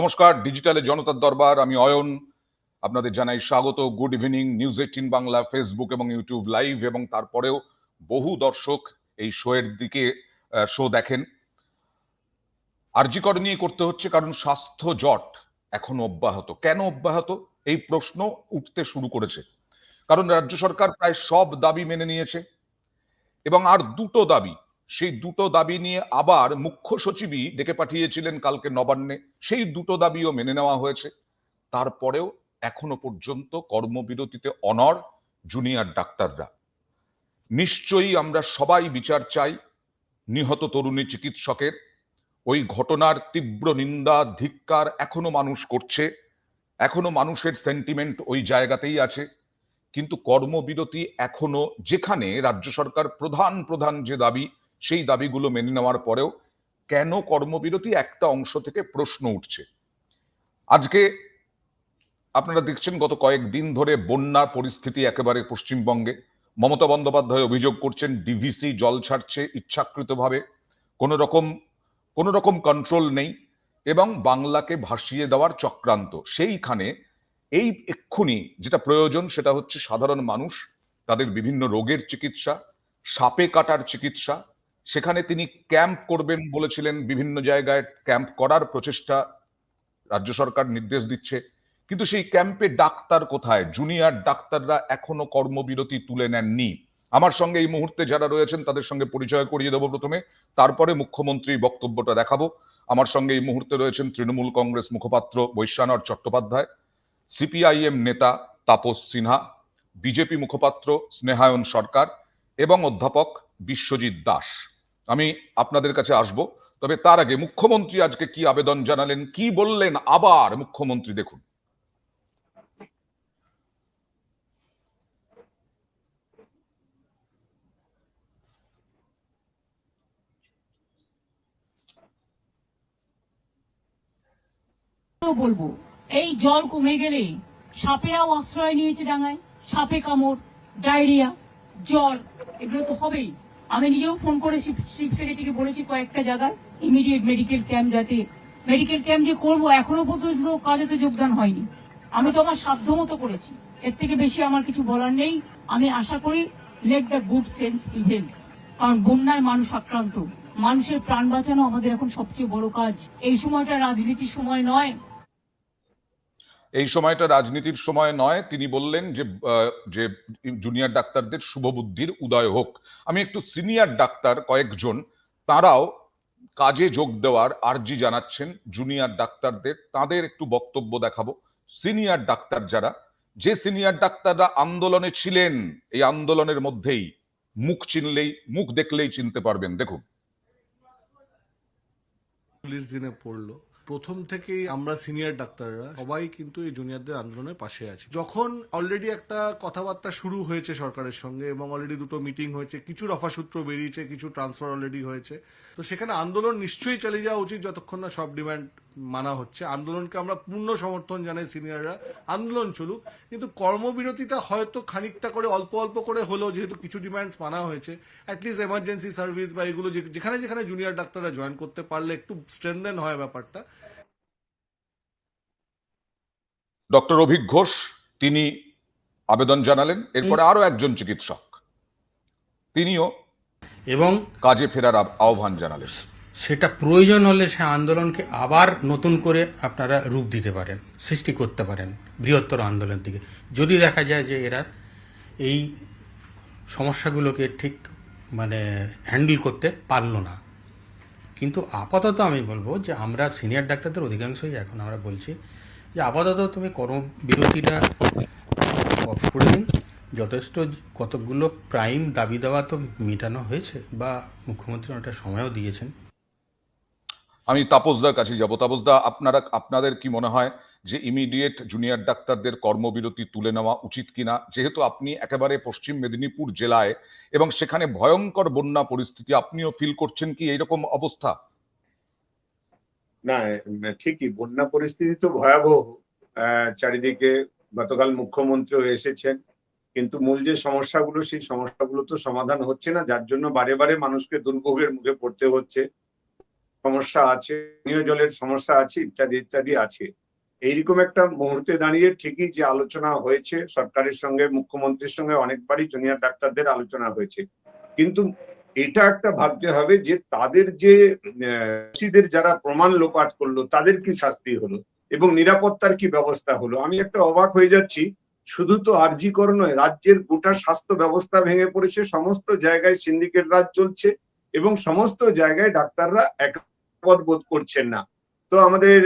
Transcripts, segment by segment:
নমস্কার, ডিজিটালে জনতার দরবার, আমি অয়ন। আপনাদের জানাই স্বাগত। Good evening. News 18 Bangla Facebook এবং ইউটিউব লাইভ, এবং তারপরেও বহু দর্শক এই শো দেখেন। আরজি কর নিয়ে করতে হচ্ছে কারণ স্বাস্থ্য জট এখন অব্যাহত। কেন অব্যাহত, এই প্রশ্ন উঠতে শুরু করেছে। কারণ রাজ্য সরকার প্রায় সব দাবি মেনে নিয়েছে, এবং আর দুটো দাবি, সেই দুটো দাবি নিয়ে আবার মুখ্য সচিবই ডেকে পাঠিয়েছিলেন কালকে নবান্নে, সেই দুটো দাবিও মেনে নেওয়া হয়েছে। তারপরেও এখনো পর্যন্ত কর্মবিরতিতে অনড় জুনিয়র ডাক্তাররা। নিশ্চয়ই আমরা সবাই বিচার চাই নিহত তরুণী চিকিৎসকের। ওই ঘটনার তীব্র নিন্দা, ধিক্কার এখনো মানুষ করছে, এখনো মানুষের সেন্টিমেন্ট ওই জায়গাতেই আছে। কিন্তু কর্মবিরতি এখনো, যেখানে রাজ্য সরকার প্রধান প্রধান যে দাবি, সেই দাবিগুলো মেনে নেওয়ার পরেও কেন কর্মবিরতি, একটা অংশ থেকে প্রশ্ন উঠছে। আজকে আপনারা দেখছেন গত কয়েকদিন ধরে বন্যার পরিস্থিতি একেবারে পশ্চিমবঙ্গে। মমতা বন্দ্যোপাধ্যায় অভিযোগ করছেন ডিভিসি জল ছাড়ছে ইচ্ছাকৃতভাবে, কোনো রকম কন্ট্রোল নেই, এবং বাংলাকে ভাসিয়ে দেওয়ার চক্রান্ত। সেইখানে এই এক্ষুনি যেটা প্রয়োজন সেটা হচ্ছে সাধারণ মানুষ, তাদের বিভিন্ন রোগের চিকিৎসা, সাপে কাটার চিকিৎসা। সেখানে তিনি ক্যাম্প করবেন বলেছিলেন, বিভিন্ন জায়গায় ক্যাম্প করার প্রচেষ্টা রাজ্য সরকার নির্দেশ দিচ্ছে। কিন্তু সেই ক্যাম্পে ডাক্তার কোথায়? জুনিয়র ডাক্তাররা এখনো কর্মবিরতি তুলে নেননি। আমার সঙ্গে এই মুহূর্তে যারা রয়েছেন তাদের সঙ্গে পরিচয় করিয়ে দেবো প্রথমে, তারপরে মুখ্যমন্ত্রীর বক্তব্যটা দেখাবো। আমার সঙ্গে এই মুহূর্তে রয়েছেন তৃণমূল কংগ্রেস মুখপাত্র বৈশ্যানর চট্টোপাধ্যায়, সিপিআইএম নেতা তাপস সিনহা, বিজেপি মুখপাত্র স্নেহায়ন সরকার, এবং অধ্যাপক বিশ্বজিৎ দাস। আমি আপনাদের কাছে আসব, তবে তার আগে মুখ্যমন্ত্রী আজকে কি আবেদন জানালেন, কি বললেন আবার মুখ্যমন্ত্রী, দেখুন। বলবো, এই জল কমে গেলে সাপেরাও আশ্রয় নিয়েছে ডাঙায়। সাপে কামড়, ডায়রিয়া, জ্বর, এগুলো তো হবেই। আমি নিজেও ফোন করে চিফ সেক্রেটারিকে বলেছি কয়েকটা জায়গায় ইমিডিয়েট মেডিকেল ক্যাম্প, যাতে মেডিকেল ক্যাম্প যে করবো এখনো পর্যন্ত কাজে তো যোগদান হয়নি। আমি তো আমার সাধ্য মতো করেছি, এর থেকে বেশি আমার কিছু বলার নেই। আমি আশা করি let the good sense prevail, কারণ বন্যায় মানুষ আক্রান্ত, মানুষের প্রাণ বাঁচানো আমাদের এখন সবচেয়ে বড় কাজ। এই সময়টা রাজনীতির সময় নয়। এই সময়টা রাজনীতির সময় নয়। তিনি বললেন যে জুনিয়র ডাক্তারদের শুভবুদ্ধির উদয় হোক। আমি একটু সিনিয়র ডাক্তার কয়েকজন, তারাও কাজে যোগ দেওয়ার আর্জি জানাচ্ছেন জুনিয়র ডাক্তারদের, তাদের একটু বক্তব্য দেখাবো। সিনিয়র ডাক্তার যারা, যে সিনিয়র ডাক্তাররা আন্দোলনে ছিলেন, এই আন্দোলনের মধ্যেই মুখ দেখলেই চিনতে পারবেন, দেখুন। 40 দিনে পড়লো, প্রথম থেকেই আমরা সিনিয়র ডাক্তাররা সবাই কিন্তু এই জুনিয়রদের আন্দোলনের পাশে আছি। যখন অলরেডি একটা কথাবার্তা শুরু হয়েছে সরকারের সঙ্গে, এবং অলরেডি দুটো মিটিং হয়েছে, কিছু রফাসূত্র বেরিয়েছে, কিছু ট্রান্সফার অলরেডি হয়েছে, তো সেখানে আন্দোলন নিশ্চয়ই চালিয়ে যাওয়া উচিত যতক্ষণ না সব ডিমান্ড মানা হচ্ছে। আন্দোলনকে আমরা পূর্ণ সমর্থন জানাই, সিনিয়ররা আন্দোলন চলুক, কিন্তু কর্মবিরতিটা হয়তো খানিকটা করে অল্প অল্প করে হলেও, যেহেতু কিছু ডিমান্ডস মানা হয়েছে, অ্যাটলিস্ট এমার্জেন্সি সার্ভিস বা এগুলো যেখানে যেখানে জুনিয়র ডাক্তাররা জয়েন করতে পারলে একটু স্ট্রেনদেন হয় ব্যাপারটা। ডক্টর অভিক ঘোষ তিনি আবেদন জানালেন। এরপরে আরো একজন চিকিৎসক, তিনিও এবং কাজে ফেরার আহ্বান জানালেন। সেটা প্রয়োজন হলে সে আন্দোলনকে আবার নতুন করে আপনারা রূপ দিতে পারেন, সৃষ্টি করতে পারেন বৃহত্তর আন্দোলন থেকে, যদি দেখা যায় যে এরা এই সমস্যাগুলোকে ঠিক হ্যান্ডেল করতে পারলো না। কিন্তু আপাতত আমি বলবো যে আমরা সিনিয়র ডাক্তারদের অধিকাংশই এখন আমরা বলছি যে আপাতত তুমি কর্মবিরতিটা অফ করে দিন। যথেষ্ট কতগুলো প্রাইম দাবি দেওয়া তো মেটানো হয়েছে, বা মুখ্যমন্ত্রী অনেকটা সময়ও দিয়েছেন। আমি তাপসদার কাছে যাব। তাপসদা, আপনাদের কি মনে হয় যে ইমিডিয়েট জুনিয়র ডাক্তারদের কর্মবিরতি তুলে নেওয়া উচিত কিনা, যেহেতু আপনি একেবারে পশ্চিম মেদিনীপুর জেলায় এবং সেখানে ভয়ঙ্কর বন্যা পরিস্থিতি, আপনিও ফিল করছেন কি এইরকম অবস্থা? না, ঠিকই বন্যা পরিস্থিতি তো ভয়াবহ চারিদিকে। গতকাল মুখ্যমন্ত্রীও এসেছেন, কিন্তু মূল যে সমস্যাগুলো, সেই সমস্যাগুলো তো সমাধান হচ্ছে না, যার জন্য বারে বারে মানুষকে দুর্ভোগের মুখে পড়তে হচ্ছে। সমস্যা আছে, পানীয় জলের সমস্যা আছে, ইত্যাদি ইত্যাদি আছে। এইরকম একটা মুহূর্তে দাঁড়িয়ে ঠিকই যে আলোচনা হয়েছে সরকারের সঙ্গে, মুখ্যমন্ত্রীর সঙ্গে অনেকবারই জুনিয়র ডাক্তারদের আলোচনা হয়েছে, কিন্তু এটা একটা ভাবতে হবে যে তাদের যে দোষীদের যারা প্রমাণ লোপাট করলো তাদের কি শাস্তি হলো এবং নিরাপত্তার কি ব্যবস্থা হলো। আমি একটা অবাক হয়ে যাচ্ছি, শুধু তো আরজি কর নয়, রাজ্যের গোটা স্বাস্থ্য ব্যবস্থা ভেঙে পড়েছে, সমস্ত জায়গায় সিন্ডিকেট রাজ চলছে এবং সমস্ত জায়গায় ডাক্তাররা একমত বোধ করছেন না। তো আমাদের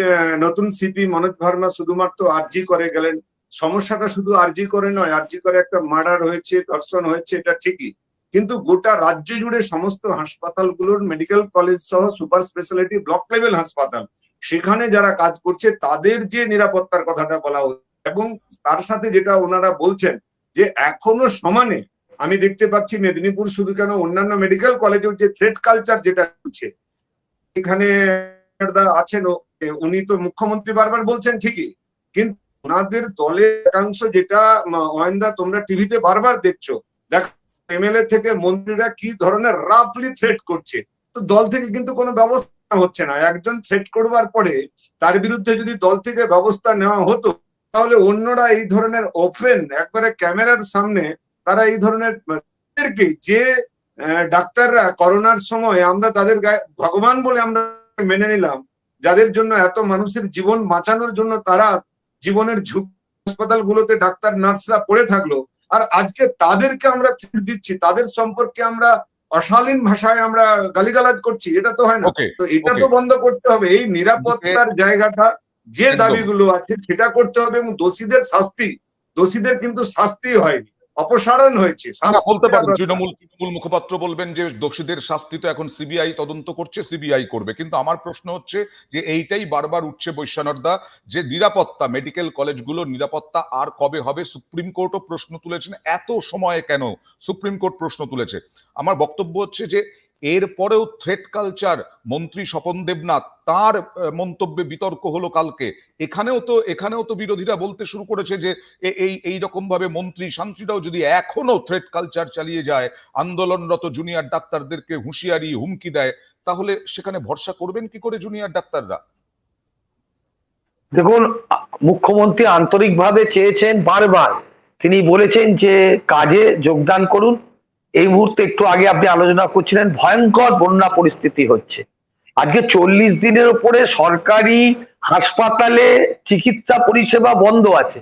নতুন সিপি মনোজ ভার্মা শুধুমাত্র আরজি করে গেলেন। সমস্যাটা শুধু আরজি করে নয়, আরজি করে একটা মার্ডার হয়েছে, ধর্ষণ হয়েছে, এটা ঠিকই, কিন্তু গোটা রাজ্য জুড়ে সমস্ত হাসপাতালগুলোর মেডিকেল কলেজ সহ সুপার স্পেশালিটি ব্লক লেভেল হাসপাতাল, সেখানে যারা কাজ করছে তাদের যে নিরাপত্তার কথাটা বলা হচ্ছে, এবং তার সাথে যেটা ওনারা বলছেন যে এখনো সমানে আমি দেখতে পাচ্ছি মেদিনীপুর শুধু কেন, অন্যান্য মেডিকেল কলেজের যে থ্রেট কালচার যেটা হচ্ছে, এখানে আছেন উনি তো মুখ্যমন্ত্রী বারবার বলছেন ঠিকই, কিন্তু ওনাদের দলের একাংশ, যেটা অয়নদা তোমরা টিভিতে বারবার দেখছো, দেখো এমএলএ থেকে মন্ত্রীরা কি ধরনের রাফলি থ্রেট করছে, তো দল থেকে কিন্তু কোনো ব্যবস্থা হচ্ছে না। একজন থ্রেট করবার পরে তার বিরুদ্ধে যদি দল থেকে ব্যবস্থা নেওয়া হতো, তাহলে অন্যরা এই ধরনের ওপেন একবারে ক্যামেরার সামনে তারা এই ধরনের যে ডাক্তাররা করোনার সময় আমরা তাদের গায়ে ভগবান বলে আমরা মেনে নিলাম, যাদের জন্য এত মানুষের জীবন বাঁচানোর জন্য তারা জীবনের ঝুঁকি হাসপাতালগুলোতে ডাক্তার নার্সরা পড়ে থাকলো, আর আজকে তাদেরকে আমরা থ্রেট দিচ্ছি, তাদের সম্পর্কে আমরা অশালীন ভাষায় আমরা গালিগালাজ করছি, এটা তো হয় না। তো এটা তো বন্ধ করতে হবে। এই নিরাপত্তার জায়গাটা, যে দাবিগুলো আছে সেটা করতে হবে, এবং দোষীদের শাস্তি, দোষীদের কিন্তু শাস্তি হয়নি, অপসারণ হয়েছে। বলতে পারেন তৃণমূল মুখপাত্র বলবেন যে দোষীদের শাস্তি তো এখন সিবিআই তদন্ত করছে, সিবিআই করবে, কিন্তু আমার প্রশ্ন হচ্ছে যে এইটাই বারবার উঠছে বৈশ্যানরদা, যে নিরাপত্তা, মেডিকেল কলেজগুলোর নিরাপত্তা আর কবে হবে? সুপ্রিম কোর্টও প্রশ্ন তুলেছেন, এত সময় কেন সুপ্রিম কোর্ট প্রশ্ন তুলেছে। আমার বক্তব্য হচ্ছে যে এরপরেও থ্রেট কালচার, মন্ত্রী স্বপন দেবনাথ তার মন্তব্যে বিতর্ক হলো কালকে, এখানেও তো বিরোধীরা বলতে শুরু করেছে যে এই রকম ভাবে মন্ত্রী শান্তিরাও যদি এখনো থ্রেট কালচার চালিয়ে যায়, আন্দোলনরত জুনিয়র ডাক্তারদেরকে হুঁশিয়ারি হুমকি দেয়, তাহলে সেখানে ভরসা করবেন কি করে জুনিয়র ডাক্তাররা? দেখুন, মুখ্যমন্ত্রী আন্তরিকভাবে চেয়েছেন, বারবার তিনি বলেছেন যে কাজে যোগদান করুন। এই মুহূর্তে একটু আগে আপনি আলোচনা করছিলেন, ভয়ঙ্কর বন্যা পরিস্থিতি হচ্ছে। আজকে 40 দিনের উপরে সরকারি হাসপাতালে চিকিৎসা পরিষেবা বন্ধ আছে।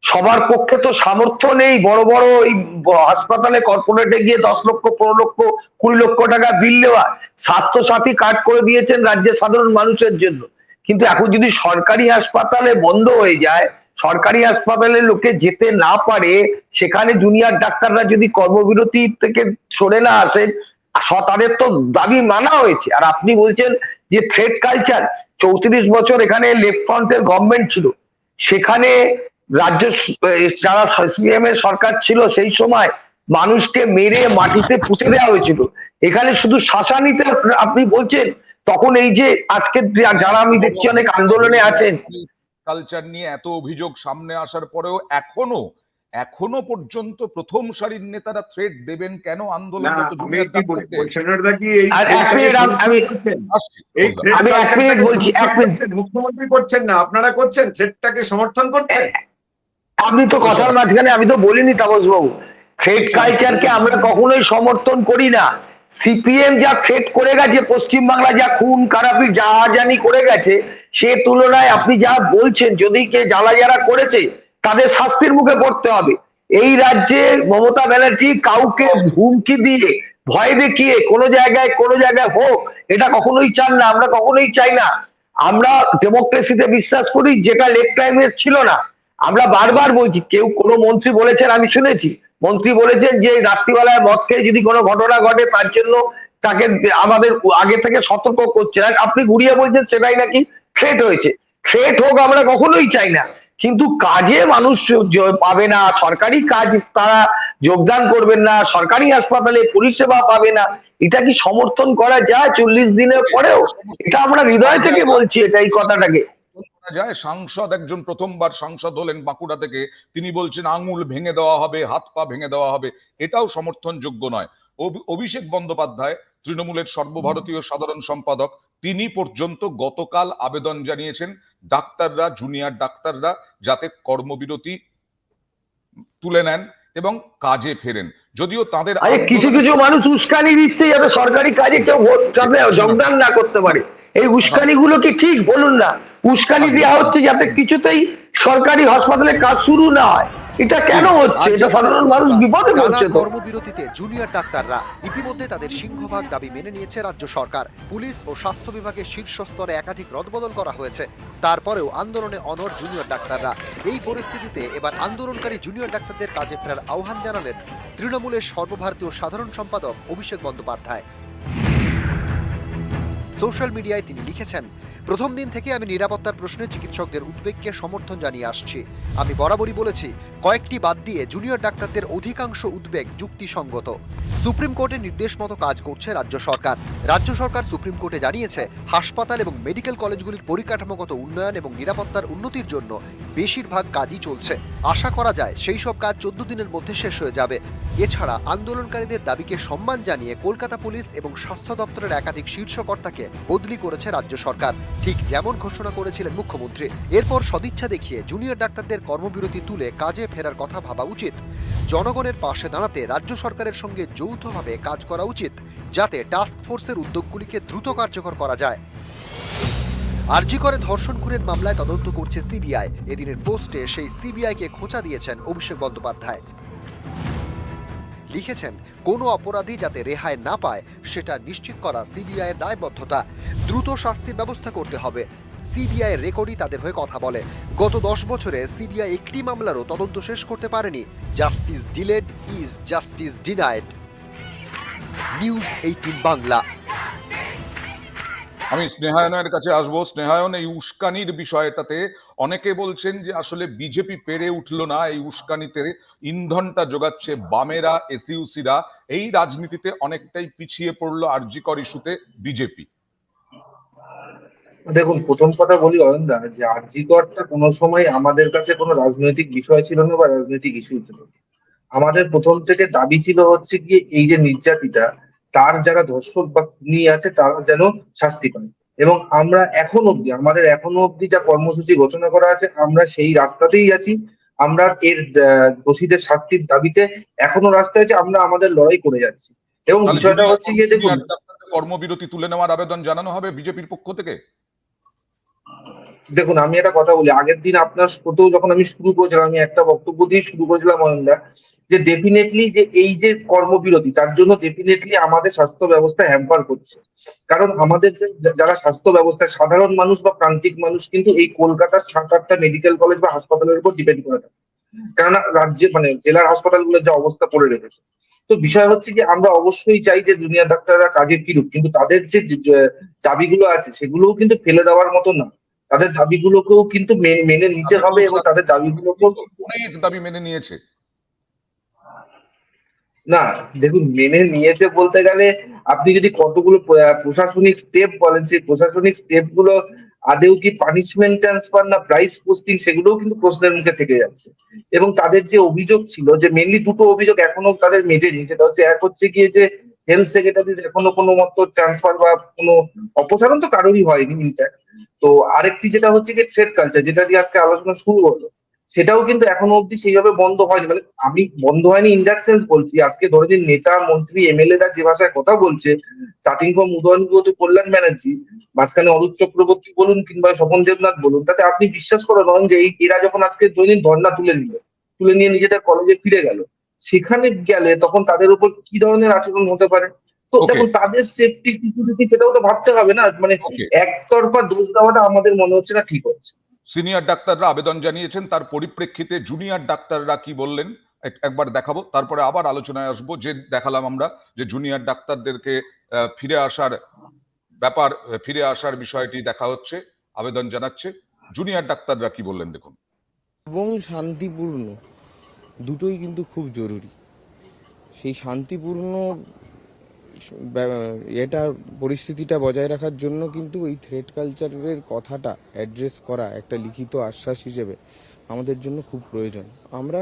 সবার পক্ষে তো সামর্থ্য নেই বড় বড় এই হাসপাতালে, কর্পোরেটে গিয়ে 10 লক্ষ, 15 লক্ষ, 20 লক্ষ টাকা বিল দেওয়া। স্বাস্থ্যসাথী কার্ড করে দিয়েছেন রাজ্যের সাধারণ মানুষের জন্য, কিন্তু এখন যদি সরকারি হাসপাতালে বন্ধ হয়ে যায়, সরকারি হাসপাতালে লোকে যেতে না পারে, সেখানে জুনিয়র ডাক্তাররা যদি কর্মবিরতি থেকে সরে না আসেন, তাদের তো দাবি মানা হয়েছে। আর আপনি বলছেন যে থ্রেট কালচার, 34 বছর এখানে লেফট ফ্রন্টের গভর্নমেন্ট ছিল, সেখানে রাজ্য যারা সিপিএম এর সরকার ছিল সেই সময় মানুষকে মেরে মাটিতে পুঁতে দেওয়া হয়েছিল। এখানে শুধু শাসানিতে আপনি বলছেন, তখন এই যে আজকে যারা আমি দেখছি অনেক আন্দোলনে আছেন, কালচার নিয়ে এত অভিযোগ সামনে আসার পরেও এখনো পর্যন্ত প্রথম সারির নেতারা থ্রেট দেবেন কেন আন্দোলন? মুখ্যমন্ত্রী করছেন না, আপনারা করছেন, থ্রেটটাকে সমর্থন করছেন। আপনি তো কথার মাঝখানে, আমি তো বলিনি তাপস বাবু, থ্রেট কালচারকে আমরা কখনোই সমর্থন করি না। সিপিএম যা থ্রেট করে গেছে, পশ্চিমবাংলা যা খুন খারাপি জাহাজানি করে গেছে, সে তুলনায় আপনি যা বলছেন, যদি কে জ্বালা যারা করেছে তাদের শাস্তির মুখে পড়তে হবে। এই রাজ্যে মমতা ব্যানার্জি কাউকে হুমকি দিয়ে, ভয় দেখিয়ে কোনো জায়গায় হোক, এটা কখনোই চান না, আমরা কখনোই চাই না। আমরা ডেমোক্রেসিতে বিশ্বাস করি, যেটা লেফট টাইমের ছিল না। আমরা বারবার বলছি, কেউ কোনো মন্ত্রী বলেছেন, আমি শুনেছি মন্ত্রী বলেছেন যে রাত্রিবেলায় মদ খেয়ে যদি কোনো ঘটনা ঘটে তার জন্য তাকে আমাদের আগে থেকে সতর্ক করছে। আপনি ঘুরিয়ে বলছেন সেটাই নাকি থ্রেট হয়েছে। থ্রেট হোক, আমরা কখনোই চাই না, কিন্তু কাজে মানুষ পাবে না, সরকারি কাজ তারা যোগদান করবেন না, সরকারি হাসপাতালে পরিষেবা পাবে না, এটা কি সমর্থন করা যায় 40 দিনের পরেও? এটা আমরা হৃদয় থেকে বলছি এই কথাটাকে। যায় সাংসদ একজন প্রথমবার সাংসদ হলেন বাঁকুড়া থেকে, তিনি বলছেন আঙুল ভেঙে দেওয়া হবে, হাত পা ভেঙে দেওয়া হবে, এটাও সমর্থনযোগ্য নয়। অভিষেক বন্দ্যোপাধ্যায় তৃণমূলের সর্বভারতীয় সাধারণ সম্পাদক, তিনি পর্যন্ত গতকাল আবেদন জানিয়েছেন ডাক্তাররা, জুনিয়র ডাক্তাররা যাতে কর্মবিরতি তুলে নেন এবং কাজে ফেরেন। যদিও তাদের আরে কিছু কিছু মানুষ উস্কানি দিচ্ছে যাতে সরকারি কাজে কেউ যোগদান না করতে পারে। এই উস্কানি গুলো কি ঠিক বলুন না? উস্কানি দেওয়া হচ্ছে যাতে কিছুতেই সরকারি হাসপাতালে কাজ শুরু না হয়। এটা কেন হচ্ছে? এটা সাধারণ মানুষ বিপদে পড়ছে। তো কর্মবিরতিতে জুনিয়র ডাক্তাররা ইতিমধ্যে তাদের সিংহভাগ দাবি মেনে নিয়েছে রাজ্য সরকার। পুলিশ ও স্বাস্থ্য বিভাগের শীর্ষ স্তরে একাধিক রদবদল করা হয়েছে, তারপরেও আন্দোলনে অনড় জুনিয়র ডাক্তাররা। এই পরিস্থিতিতে এবার আন্দোলনকারী জুনিয়র ডাক্তারদের কাজে ফেরার আহ্বান জানালেন তৃণমূলের সর্বভারতীয় সাধারণ সম্পাদক অভিষেক বন্দ্যোপাধ্যায়। সোশ্যাল মিডিয়ায় তিনি লিখেছেন, প্রথম দিন থেকে আমি নিরাপত্তার প্রশ্নে চিকিৎসকদের উদ্বেগকে সমর্থন জানিয়ে আসছি। আমি বরাবরই বলেছি, কয়েকটি বাদ দিয়ে জুনিয়র ডাক্তারদের অধিকাংশ উদ্বেগ যুক্তিসঙ্গত। সুপ্রিম কোর্টের নির্দেশ মতো কাজ করছে রাজ্য সরকার। রাজ্য সরকার সুপ্রিম কোর্টে জানিয়েছে, হাসপাতাল এবং মেডিকেল কলেজগুলির পরিকাঠামোগত উন্নয়ন এবং নিরাপত্তার উন্নতির জন্য বেশিরভাগ কাজই চলছে। আশা করা যায় সেই সব কাজ 14 দিনের মধ্যে শেষ হয়ে যাবে। এছাড়া আন্দোলনকারীদের দাবিকে সম্মান জানিয়ে কলকাতা পুলিশ এবং স্বাস্থ্য দপ্তরের একাধিক শীর্ষকর্তাকে বদলি করেছে রাজ্য সরকার, ঠিক যেমন ঘোষণা করেছিলেন মুখ্যমন্ত্রী। এরপর সদিচ্ছা দেখিয়ে জুনিয়র ডাক্তারদের কর্মবিরতি তুলে কাজে ফেরার কথা ভাবা উচিত। জনগণের পাশে দাঁড়াতে রাজ্য সরকারের সঙ্গে যৌথভাবে কাজ করা উচিত, যাতে টাস্ক ফোর্সের উদ্যোগগুলিকে দ্রুত কার্যকর করা যায়। আরজি করে ধর্ষণ খুনের মামলায় তদন্ত করছে সিবিআই। এদিনের পোস্টে সেই সিবিআইকে খোঁচা দিয়েছেন অভিষেক বন্দ্যোপাধ্যায়। লিখেছেন, কোনো অপরাধী যাতে রেহাই না পায় সেটা নিশ্চিত করা সিবিআই এর দায়বদ্ধতা। দ্রুত শাস্তির ব্যবস্থা করতে হবে। সিবিআই এর রেকর্ডই তাদের হয়ে কথা বলে। গত 10 বছরে সিবিআই একটি মামলারও তদন্ত শেষ করতে পারেনি। Justice delayed is justice denied. News 18 Bangla. আমি স্নেহায়নের কাছে আসবো। স্নেহায়ন, এই উস্কানির বিষয়টাতে অনেকে বলছেন যে আসলে বিজেপি পেরে উঠলো না, এই উস্কানিতে ইন্ধনটা যোগাচ্ছে বামেরা, এসইউসিরা। এই রাজনীতিতে অনেকটাই পিছিয়ে পড়লো আরজি কর ইস্যুতে বিজেপি। দেখুন, প্রথম কথা বলি অয়নদা, যে আরজি করটা কোনো সময় আমাদের কাছে কোনো রাজনৈতিক বিষয় ছিল না বা রাজনৈতিক ইস্যু ছিল না। আমাদের প্রথম থেকে দাবি ছিল হচ্ছে গিয়ে এই যে নির্যাতিতা, তার যারা ধর্ষক বা খুনি আছে তারা যেন শাস্তি পায়। এবং আমরা আমাদের এখনো অব্দি যা কর্মসূচি ঘোষণা করা আছে, আমরা সেই রাস্তাতেই আছি। আমরা এর দোষীদের শাস্তির দাবিতে এখনো রাস্তায় আছি, আমরা আমাদের লড়াই করে যাচ্ছি। এবং বিষয়টা হচ্ছে গিয়ে দেখুন, কর্মবিরতি তুলে নেওয়ার আবেদন জানানো হবে বিজেপির পক্ষ থেকে। দেখুন, আমি একটা কথা বলি, আগের দিন আপনার কোথাও যখন আমি শুরু করেছিলাম, আমি একটা বক্তব্য দিয়ে শুরু করেছিলাম অয়নদা, যে ডেফিনেটলি যে এই যে কর্মবিরতি, তার জন্য ডেফিনেটলি আমাদের স্বাস্থ্য ব্যবস্থা হ্যাম্পার করছে। কারণ আমাদের যারা স্বাস্থ্য ব্যবস্থায় সাধারণ মানুষ বা প্রান্তিক মানুষ কিন্তু এই কলকাতার 7-8টা মেডিকেল কলেজ বা হাসপাতালের উপর ডিপেন্ড করে থাকে। কেননা রাজ্যে জেলার হাসপাতালগুলোর যে অবস্থা করে রেখেছে। তো বিষয় হচ্ছে যে আমরা অবশ্যই চাই যে জুনিয়র ডাক্তাররা কাজে ফিরুক, কিন্তু তাদের যে দাবিগুলো আছে সেগুলোও কিন্তু ফেলে দেওয়ার মতো না। তাদের দাবিগুলোকেও কিন্তু মেনে নিতে হবে এবং তাদের দাবিগুলোকেও অনেক দাবি মেনে নিয়েছে। না, দেখুন, মেনে নিয়েছে বলতে গেলে আপনি যদি কতগুলো প্রশাসনিক স্টেপ বলেন, সেই প্রশাসনিক স্টেপ গুলো আদেও কি পানিশমেন্ট ট্রান্সফার না প্রাইস পোস্টিং, সেগুলোও কিন্তু প্রশ্নের মুখে থেকে যাচ্ছে। এবং তাদের যে অভিযোগ ছিল, যে মেনলি দুটো অভিযোগ এখনো তাদের মেটেনি, সেটা হচ্ছে, এক হচ্ছে গিয়ে যে হেলথ সেক্রেটারি এখনো কোনো মতো ট্রান্সফার বা কোনো অপসারণ তো কারোরই হয়নি ইনফ্যাক্ট। তো আরেকটি যেটা হচ্ছে যে থ্রেড কালচার, যেটা দিয়ে আজকে আলোচনা শুরু হলো, সেটাও কিন্তু এখনো অব্দি সেইভাবে বন্ধ হয়নি। মানে আমি বন্ধ হয়নি ইন দ্যাট সেন্স বলছি, আজকে ধরে দিন নেতা, মন্ত্রী, এমএলএ রা যে ভাষায় কথা বলছে, স্টার্টিং ফ্রম উদয়নগুলো কল্যাণ ব্যানার্জি, মাঝখানে অরূপ চক্রবর্তী বলুন কিংবা স্বপন দেবনাথ বলুন, তাতে আপনি বিশ্বাস করেন যে এরা যখন আজকে দৈনিক ধর্ণা তুলে নিয়ে নিজেদের কলেজে ফিরে গেল, সেখানে গেলে তখন তাদের উপর কি ধরনের আচরণ হতে পারে। তো দেখুন, তাদের সেফটি সিকিউরিটি সেটাও তো ভাবতে হবে না। মানে একতরফা দোষ দেওয়াটা আমাদের মনে হচ্ছে না ঠিক হচ্ছে। সিনিয়র ডাক্তাররা আবেদন জানিয়েছেন, তার পরিপ্রেক্ষিতে জুনিয়র ডাক্তাররা কি বললেন একবার দেখাবো, তারপরে আবার আলোচনায় আসবো। যে দেখালাম আমরা যে জুনিয়র ডাক্তারদেরকে ফিরে আসার বিষয়টি দেখা হচ্ছে, আবেদন জানাচ্ছে। জুনিয়র ডাক্তাররা কি বললেন দেখুন। এবং শান্তিপূর্ণ দুটোই কিন্তু খুব জরুরি। সেই শান্তিপূর্ণ পরিস্থিতিটা বজায় রাখার জন্য কিন্তু এই থ্রেড কালচারের কথাটা অ্যাড্রেস করা একটা লিখিত আশ্বাস হিসেবে আমাদের জন্য খুব প্রয়োজন। আমরা